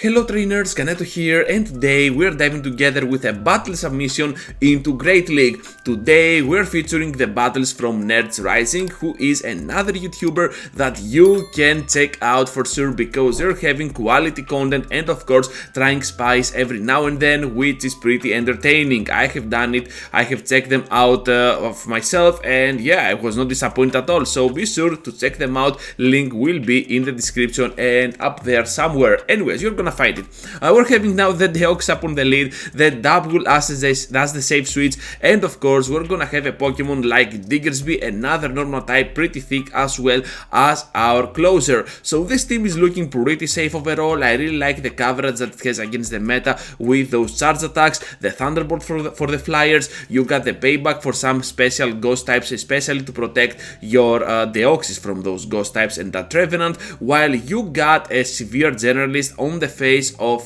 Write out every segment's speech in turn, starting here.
Hello trainers, Chesnaught here, and today we're diving together with a battle submission into Great League. Today we're featuring the battles from Nerds Rising, who is another YouTuber that you can check out for sure because they're having quality content and of course trying spies every now and then, which is pretty entertaining. I have done it, I have checked them out of myself, and yeah, I was not disappointed at all, so be sure to check them out. Link will be in the description and up there somewhere. Anyways, you're gonna find it. We're having now the Deoxys up on the lead, the double as the safe switch, and of course we're gonna have a Pokemon like Diggersby, another normal type, pretty thick as well as our closer. So this team is looking pretty safe overall. I really like the coverage that it has against the meta with those charge attacks, the Thunderbolt for the flyers, you got the payback for some special ghost types, especially to protect your Deoxys from those ghost types and that Revenant, while you got a severe generalist on the face of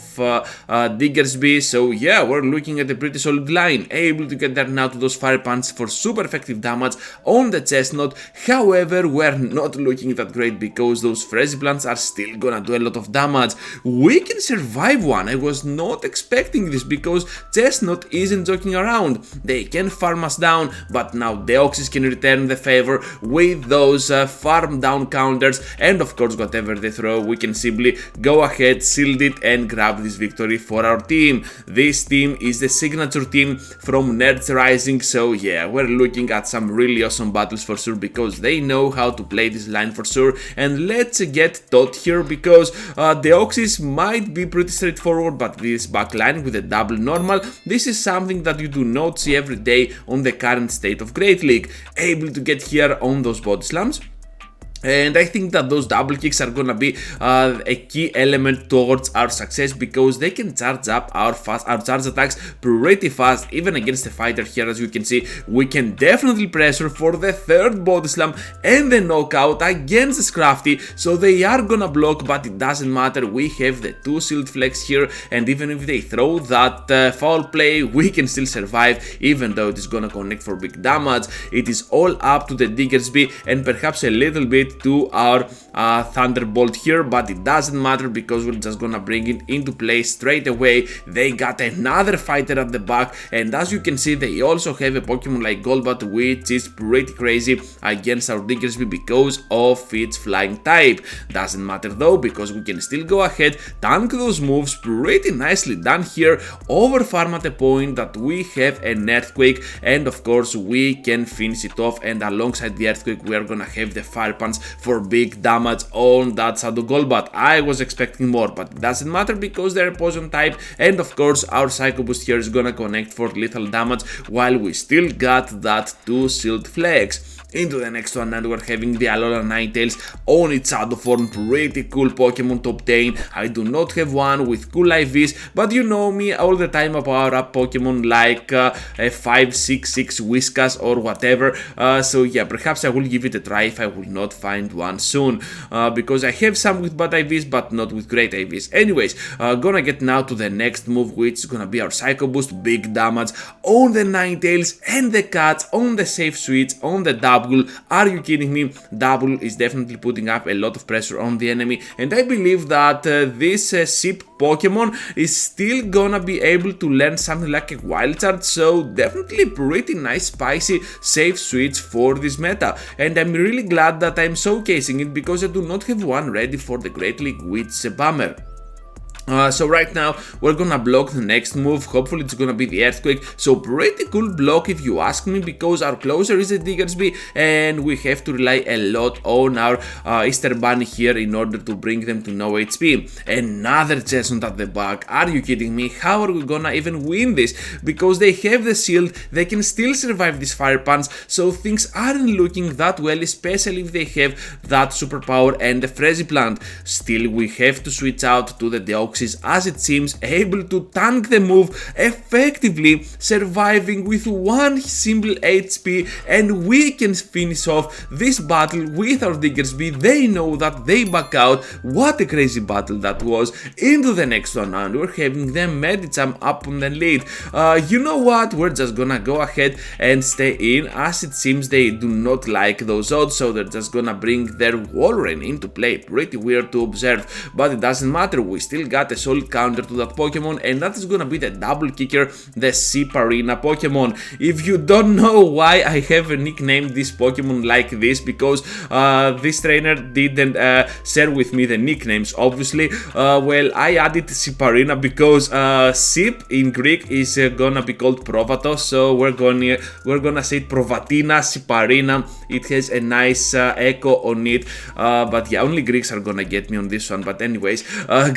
Diggersby. So yeah, we're looking at a pretty solid line, able to get there now to those fire punches for super effective damage on the Chesnaught. However, we're not looking that great because those Frenzy plants are still gonna do a lot of damage. We can survive one. I was not expecting this because Chesnaught isn't joking around. They can farm us down, but now Deoxys can return the favor with those farm down counters, and of course whatever they throw we can simply go ahead, shield it, and grab this victory for our team. This team is the signature team from Nerds Rising, so yeah, we're looking at some really awesome battles for sure because they know how to play this line for sure. And let's get taught here because Deoxys might be pretty straightforward, but this backline with a double normal, this is something that you do not see every day on the current state of Great League. Able to get here on those body slams. And I think that those double kicks are gonna be a key element towards our success because they can charge up our charge attacks pretty fast, even against the fighter here. As you can see, we can definitely pressure for the third body slam and the knockout against the Scrafty, so they are gonna block, but it doesn't matter. We have the 2 shield flex here, and even if they throw that foul play, we can still survive, even though it is gonna connect for big damage. It is all up to the Diggersby and perhaps a little bit to our Thunderbolt here, but it doesn't matter because we're just gonna bring it into play straight away. They got another fighter at the back, and as you can see, they also have a Pokemon like Golbat, which is pretty crazy against our Diggersby because of its flying type. Doesn't matter though because we can still go ahead, tank those moves, pretty nicely done here, over farm at a point that we have an Earthquake, and of course we can finish it off, and alongside the Earthquake we are gonna have the Fire Punch for big damage on that Shadow Golbat. I was expecting more, but it doesn't matter because they're poison type, and of course our Psycho Boost here is gonna connect for lethal damage while we still got that 2 shield flex. Into the next one, and we're having the Alola Ninetales on its Shadow form. Pretty cool Pokemon to obtain. I do not have one with cool IVs, but you know me all the time I power up Pokemon like a 566 Whiskas or whatever. So yeah, perhaps I will give it a try if I will not find one soon, because I have some with bad IVs but not with great IVs. Anyways, gonna get now to the next move, which is gonna be our Psycho Boost. Big damage on the Ninetales and the Cats on the safe switch on the double. Are you kidding me? Double is definitely putting up a lot of pressure on the enemy, and I believe that this SIP Pokemon is still gonna be able to learn something like a Wild Charge, so definitely pretty nice spicy safe switch for this meta, and I'm really glad that I'm showcasing it because I do not have one ready for the Great League, which is a bummer. So right now we're gonna block the next move. Hopefully it's gonna be the Earthquake. So pretty cool block if you ask me, because our closer is a Diggersby and we have to rely a lot on our Easter Bunny here in order to bring them to no HP. Another Chesnaught at the back. Are you kidding me? How are we gonna even win this? Because they have the shield, they can still survive this Fire Punch, so things aren't looking that well, especially if they have that superpower and the Frenzy plant. Still, we have to switch out to the Deoxys, as it seems, able to tank the move, effectively surviving with 1 simple HP, and we can finish off this battle with our Diggersby. They know that, they back out. What a crazy battle that was. Into the next one, and we're having the Medicham up on the lead. You know what, we're just gonna go ahead and stay in, as it seems they do not like those odds, so they're just gonna bring their Walrein into play. Pretty weird to observe, but it doesn't matter, we still got got a solid counter to that Pokemon, and that is gonna be the double kicker, the Siparina Pokemon. If you don't know why I have nicknamed this Pokemon like this, because this trainer didn't share with me the nicknames, obviously. Well, I added Siparina because Sip in Greek is gonna be called Provatos, so we're gonna say Provatina Siparina. It has a nice echo on it, but yeah, only Greeks are gonna get me on this one. But anyways,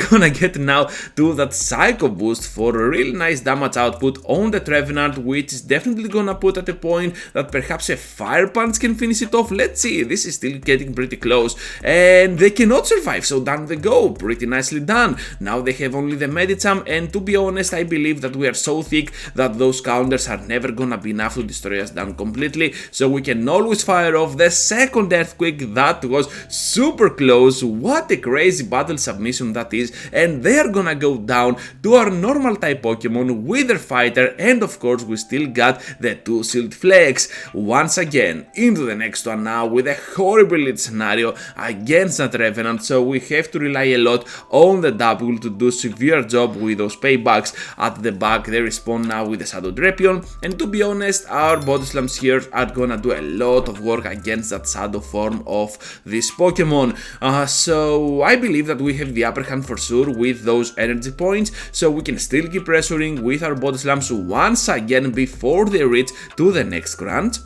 gonna get now to that Psycho Boost for a really nice damage output on the Trevenant, which is definitely gonna put at a point that perhaps a Fire Punch can finish it off. Let's see, this is still getting pretty close, and they cannot survive, so down they go, pretty nicely done. Now they have only the Medicham, and to be honest, I believe that we are so thick that those counters are never gonna be enough to destroy us down completely, so we can always fire off the second Earthquake. That was super close. What a crazy battle submission that is, and they are gonna go down to our normal type Pokemon with their fighter, and of course we still got the 2 Shield Flex. Once again, into the next one now with a horrible lead scenario against that Revenant, so we have to rely a lot on the double to do severe job with those paybacks. At the back they respawn now with the Shadow Drapion, and to be honest, our Body Slams here are gonna do a lot of work against that Shadow form of this Pokemon. So I believe that we have the upper hand for sure with those energy points, so we can still keep pressuring with our Body Slams once again before they reach to the next grunt.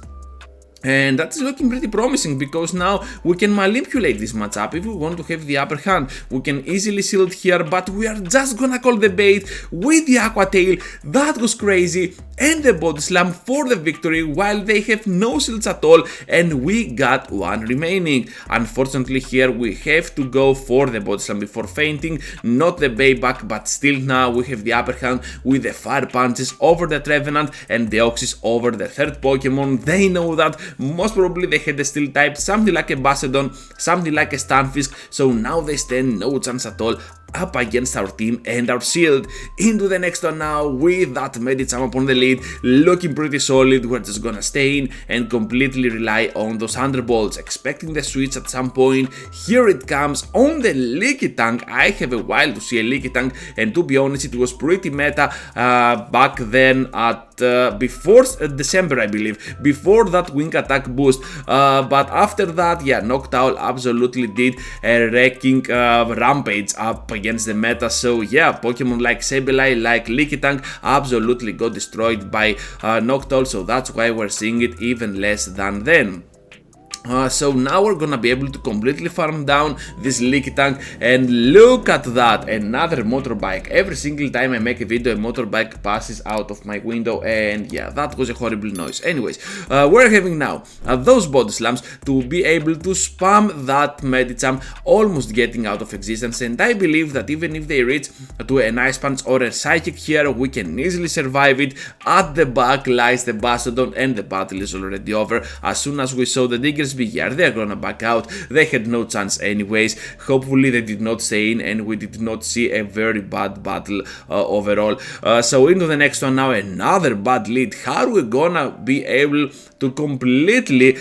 And that is looking pretty promising, because now we can manipulate this matchup if we want to have the upper hand. We can easily shield here, but we are just gonna call the bait with the Aqua Tail. That was crazy, and the Body Slam for the victory, while they have no shields at all, and we got one remaining. Unfortunately here we have to go for the Body Slam before fainting, not the payback, but still now we have the upper hand with the Fire Punches over the Trevenant and the Deoxys over the third Pokemon. They know that. Most probably they had a Steel type, something like a Bassodon, something like a Stunfisk, so now they stand no chance at all up against our team and our shield. Into the next one now with that Medicham upon the lead, looking pretty solid. We're just gonna stay in and completely rely on those Thunderbolts, expecting the switch at some point. Here it comes on the Lickitung. I have a while to see a Lickitung, and to be honest, it was pretty meta back then at before December, I believe, before that wing attack boost, but after that, yeah, Noctowl absolutely did a wrecking rampage up against the meta. So yeah, Pokemon like Sableye, like Lickitung absolutely got destroyed by Noctowl, so that's why we're seeing it even less than then. So now we're gonna be able to completely farm down this Lickitung, and look at that, another motorbike. Every single time I make a video, a motorbike passes out of my window, and yeah, that was a horrible noise. Anyways, we're having now those Body Slams to be able to spam that Medicham, almost getting out of existence, and I believe that even if they reach to an Ice Punch or a Psychic here, we can easily survive it. At the back lies the Bassodon, and the battle is already over. As soon as we saw the Diggers here, they're gonna back out. They had no chance anyways. Hopefully they did not stay in, and we did not see a very bad battle overall. So into the next one now, another bad lead. How are we gonna be able to completely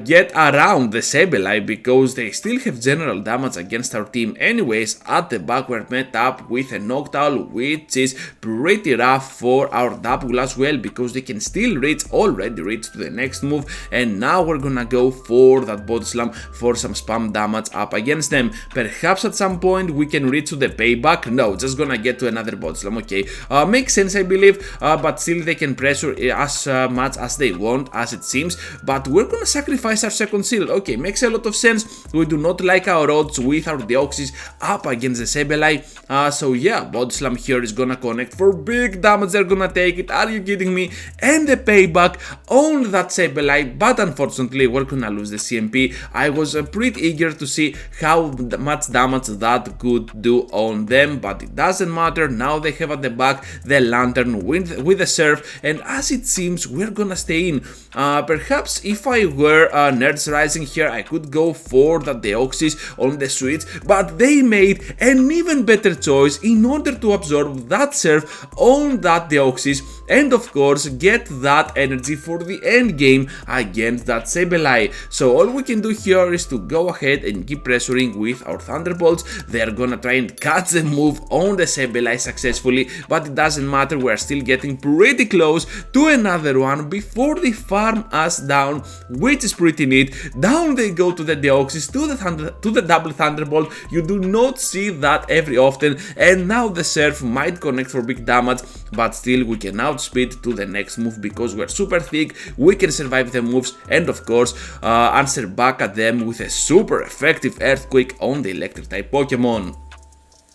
get around the Sableye, because they still have general damage against our team? Anyways, at the back we're met up with a Noctowl, which is pretty rough for our double as well, because they can still already reach to the next move, and now we're gonna go for that Body Slam for some spam damage up against them. Perhaps at some point we can reach to the payback. No, just gonna get to another Body Slam. Okay, makes sense, I believe, but still they can pressure as much as they want, as it seems, but we're gonna sacrifice our second shield. Okay, makes a lot of sense. We do not like our odds with our Deoxys up against the Sableye, so yeah, Body Slam here is gonna connect for big damage. They're gonna take it. Are you kidding me? And the payback on that Sableye, but unfortunately we're gonna lose the CMP. I was pretty eager to see how much damage that could do on them, but it doesn't matter. Now they have at the back the Lantern with the Surf, and as it seems we're gonna stay in. Perhaps if I were Nerds Rising here, I could go for the Deoxys on the switch, but they made an even better choice in order to absorb that Surf on that Deoxys, and of course get that energy for the end game against that Sableye. So all we can do here is to go ahead and keep pressuring with our Thunderbolts. They're gonna try and catch the move on the Sableye successfully, but it doesn't matter, we're still getting pretty close to another one before they farm us down, which is pretty neat. Down they go to the Deoxys, to the double Thunderbolt. You do not see that every often, and now the Surf might connect for big damage, but still we can outspeed to the next move because we're super thick, we can survive the moves, and of course answer back at them with a super effective Earthquake on the electric type Pokemon.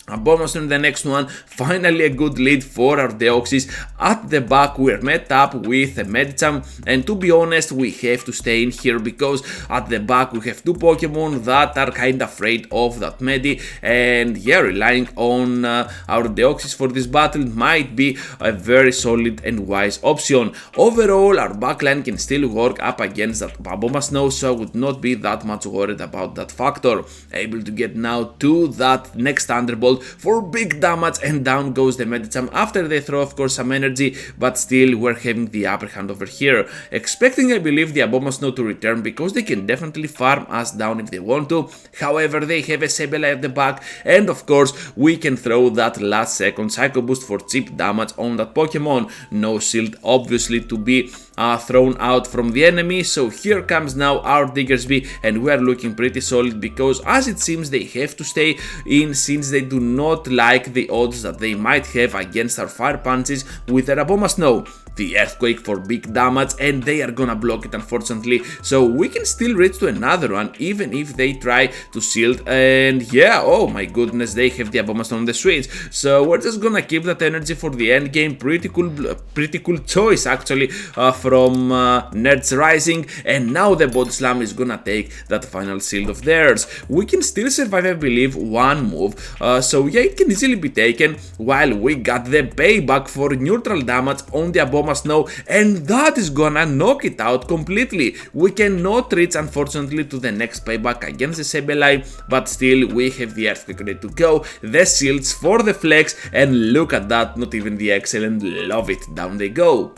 Abomasnow in the next one, finally a good lead for our Deoxys. At the back we're met up with a Medicham, and to be honest we have to stay in here because at the back we have two Pokemon that are kinda afraid of that Medi, and yeah, relying on our Deoxys for this battle might be a very solid and wise option. Overall our backline can still work up against that Abomasnow, so I would not be that much worried about that factor. Able to get now to that next Thunderbolt for big damage, and down goes the Medicham after they throw of course some energy, but still we're having the upper hand over here. Expecting, I believe, the Abomasnow to return because they can definitely farm us down if they want to. However, they have a Sableye at the back, and of course we can throw that last second Psycho Boost for cheap damage on that Pokemon. No shield obviously to be thrown out from the enemy, so here comes now our Diggersby, and we are looking pretty solid because as it seems they have to stay in since they do not like the odds that they might have against our Fire Punches with their Abomasnow. The Earthquake for big damage, and they are gonna block it unfortunately, so we can still reach to another one even if they try to shield, and yeah, oh my goodness, they have the Abomasnow on the switch, so we're just gonna keep that energy for the end game. Pretty cool choice actually from Nerds Rising, and now the Body Slam is gonna take that final shield of theirs. We can still survive, I believe, one move, so yeah, it can easily be taken while we got the payback for neutral damage on the Abomasnow, and that is gonna knock it out completely. We cannot reach unfortunately to the next payback against the Sableye, but still we have the Earthquake ready to go, the shields for the flex, and look at that, not even the excellent, love it, down they go.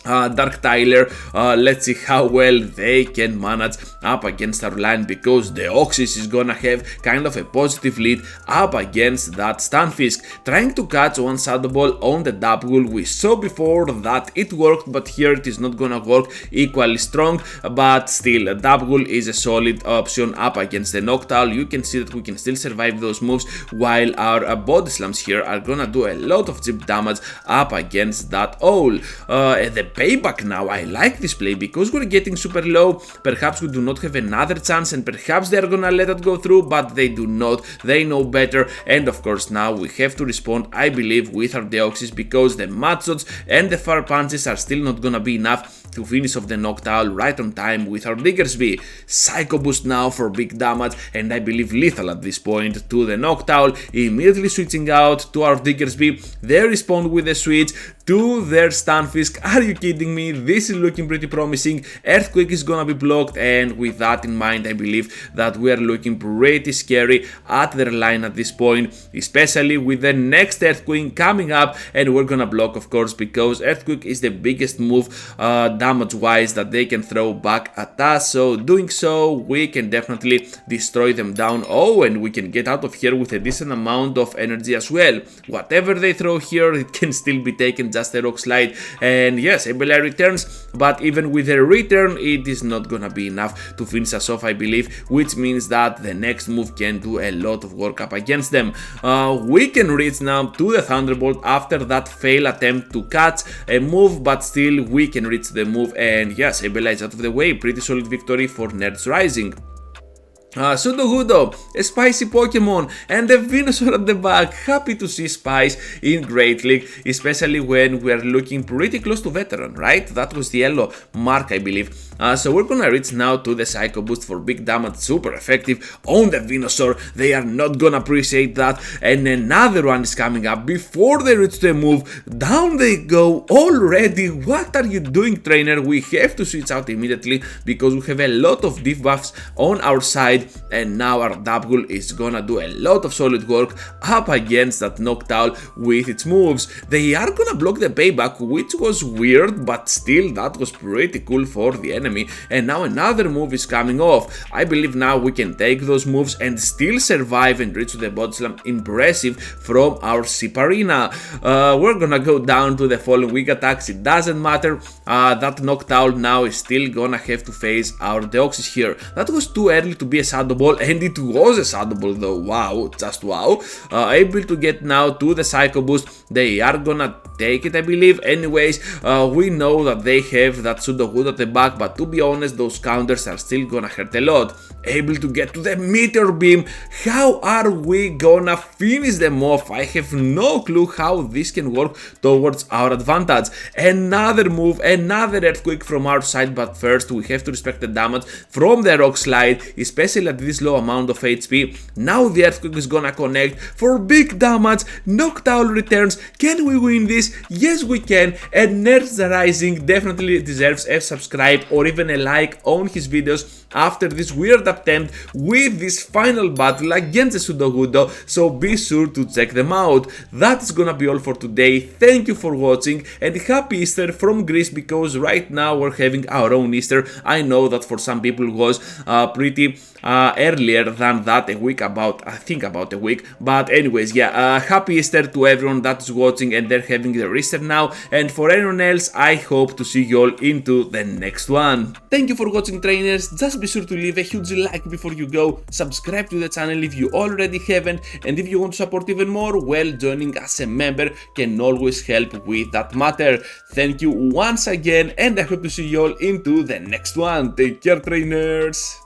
Dark Tyler, let's see how well they can manage up against our line because the Deoxys is gonna have kind of a positive lead up against that Stunfisk. Trying to catch one Shadow Ball on the double, we saw before that it worked, but here it is not gonna work equally strong, but still a double is a solid option up against the Noctowl. You can see that we can still survive those moves while our Body Slams here are gonna do a lot of chip damage up against that Owl. The payback now, I like this play because we're getting super low, perhaps we do not have another chance and perhaps they're gonna let it go through, but they do not, they know better, and of course now we have to respond, I believe, with our Deoxys because the Matshots and the Fire Punches are still not gonna be enough to finish off the Noctowl right on time with our Diggersby. Psycho Boost now for big damage, and I believe lethal at this point to the Noctowl, immediately switching out to our Diggersby. They respond with a switch to their Stunfisk. Are you kidding me? This is looking pretty promising. Earthquake is gonna be blocked, and with that in mind I believe that we are looking pretty scary at their line at this point, especially with the next Earthquake coming up, and we're gonna block of course because Earthquake is the biggest move damage wise that they can throw back at us, so doing so we can definitely destroy them down. Oh, and we can get out of here with a decent amount of energy as well. Whatever they throw here, it can still be taken, just a rock slide, and yes, Sableye returns, but even with a return it is not gonna be enough to finish us off, I believe, which means that the next move can do a lot of work up against them. We can reach now to the Thunderbolt after that fail attempt to catch a move, but still we can reach the move, and yes, Sableye is out of the way. Pretty solid victory for Nerds Rising. Sudowoodo, a spicy Pokemon, and a Venusaur at the back. Happy to see Spice in Great League, especially when we are looking pretty close to Veteran, right? That was the yellow mark, I believe. So we're gonna reach now to the Psycho Boost for big damage, super effective on the Venusaur. They are not gonna appreciate that, and another one is coming up before they reach the move. Down they go already. What are you doing, trainer? We have to switch out immediately because we have a lot of debuffs on our side. side, and now our Double is gonna do a lot of solid work up against that Noctowl with its moves. They are gonna block the payback, which was weird, but still that was pretty cool for the enemy. And now another move is coming off. I believe now we can take those moves and still survive and reach to the body slam. Impressive from our Siparina. We're gonna go down to the following weak attacks. It doesn't matter. That Noctowl now is still gonna have to face our Deoxys here. That was too early to be a Shadow Ball, and it was a Shadow Ball though. Wow, just wow. Able to get now to the Psycho Boost. They are gonna take it, I believe. Anyways, we know that they have that Sudowoodo at the back, but to be honest, those counters are still gonna hurt a lot. Able to get to the Meteor Beam. How are we gonna finish them off? I have no clue how this can work towards our advantage. Another move, another Earthquake from our side, but first we have to respect the damage from the Rock Slide, especially at this low amount of HP. Now the Earthquake is gonna connect for big damage. Noctowl returns. Can we win this? Yes, we can. And Nerds Rising definitely deserves a subscribe or even a like on his videos after this weird attempt with this final battle against the Sudowoodo, so be sure to check them out. That is gonna be all for today. Thank you for watching, and happy Easter from Greece, because right now we're having our own Easter. I know that for some people it was pretty earlier than that, I think about a week, but anyways, yeah, happy Easter to everyone that is watching and they're having their Easter now, and for anyone else, I hope to see you all into the next one. Thank you for watching, trainers. Just be sure to leave a huge like before you go, subscribe to the channel if you already haven't, and if you want to support even more, well, joining as a member can always help with that matter. Thank you once again, and I hope to see you all into the next one. Take care, trainers.